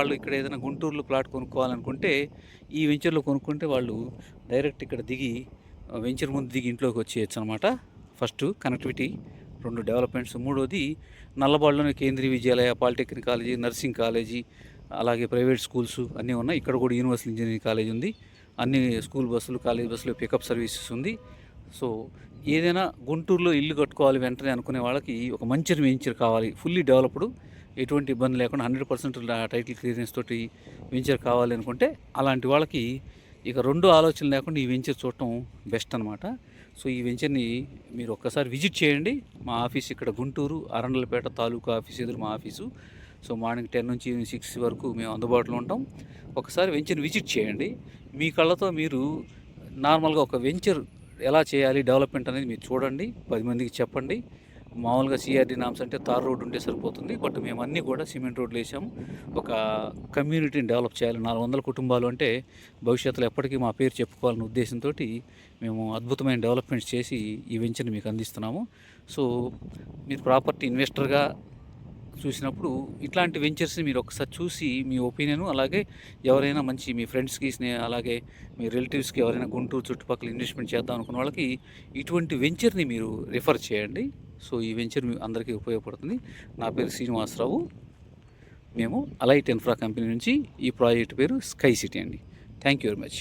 వాళ్ళు ఇక్కడ ఏదైనా గుంటూరులో ప్లాట్ కొనుక్కోవాలనుకుంటే, ఈ వెంచర్‌లో కొనుక్కుంటే వాళ్ళు డైరెక్ట్ ఇక్కడ దిగి వెంచర్ ముందు దిగి ఇంట్లోకి వచ్చేయొచ్చనమాట. First connectivity, 2 developments. మూడోది నల్లబాడులోనే Kendriya Vidyalaya, polytechnic college, nursing college, అలాగే ప్రైవేట్ స్కూల్స్ అన్నీ ఉన్నాయి. ఇక్కడ కూడా యూనివర్సల్ ఇంజినీరింగ్ కాలేజ్ ఉంది. అన్ని స్కూల్ బస్సులు, కాలేజ్ బస్సులు పికప్ సర్వీసెస్ ఉంది. సో, ఏదైనా గుంటూరులో ఇల్లు కట్టుకోవాలి వెంటనే అనుకునే వాళ్ళకి ఒక మంచి వెంచర్ కావాలి. ఫుల్లీ డెవలప్డ్, ఎటువంటి ఇబ్బంది లేకుండా 100% టైటిల్ క్లియరెన్స్ తోటి వెంచర్ కావాలి అనుకుంటే, అలాంటి వాళ్ళకి ఇక 2 ఆలోచనలు లేకుండా ఈ వెంచర్ చూడటం బెస్ట్ అనమాట. సో, ఈ వెంచర్‌ని మీరు ఒక్కసారి విజిట్ చేయండి. మా ఆఫీస్ ఇక్కడ గుంటూరు అరండలపేట తాలూకా ఆఫీస్ ఎదురు మా ఆఫీసు. సో, మార్నింగ్ 10 నుంచి ఈవినింగ్ 6 వరకు మేము అందుబాటులో ఉంటాం. ఒకసారి వెంచర్‌ని విజిట్ చేయండి. మీ కళ్ళతో మీరు నార్మల్‌గా ఒక వెంచర్ ఎలా చేయాలి డెవలప్మెంట్ అనేది మీరు చూడండి. 10 మందికి చెప్పండి. మామూలుగా సీఆర్‌డీ నామ్స్ అంటే తార్ రోడ్ ఉంటే సరిపోతుంది. బట్ మేము అన్నీ కూడా సిమెంట్ రోడ్లు వేసాము. ఒక కమ్యూనిటీని డెవలప్ చేయాలి. 400 కుటుంబాలు అంటే భవిష్యత్తులో ఎప్పటికీ మా పేరు చెప్పుకోవాలనే ఉద్దేశంతో మేము అద్భుతమైన డెవలప్మెంట్స్ చేసి ఈ వెంచర్ని మీకు అందిస్తున్నాము. సో, మీరు ప్రాపర్టీ ఇన్వెస్టర్గా చూసినప్పుడు ఇట్లాంటి వెంచర్స్ని మీరు ఒకసారి చూసి మీ ఒపీనియన్, అలాగే ఎవరైనా మంచి మీ ఫ్రెండ్స్కి అలాగే మీ రిలేటివ్స్కి ఎవరైనా గుంటూరు చుట్టుపక్కల ఇన్వెస్ట్మెంట్ చేద్దాం అనుకున్న వాళ్ళకి ఇటువంటి వెంచర్ని మీరు రిఫర్ చేయండి. సో, ఈ వెంచర్ మీ అందరికీ ఉపయోగపడుతుంది. నా పేరు శ్రీనివాసరావు. మేము అలైట్ ఇన్ఫ్రా కంపెనీ నుంచి, ఈ ప్రాజెక్ట్ పేరు స్కై సిటీ అండి. Thank you very much.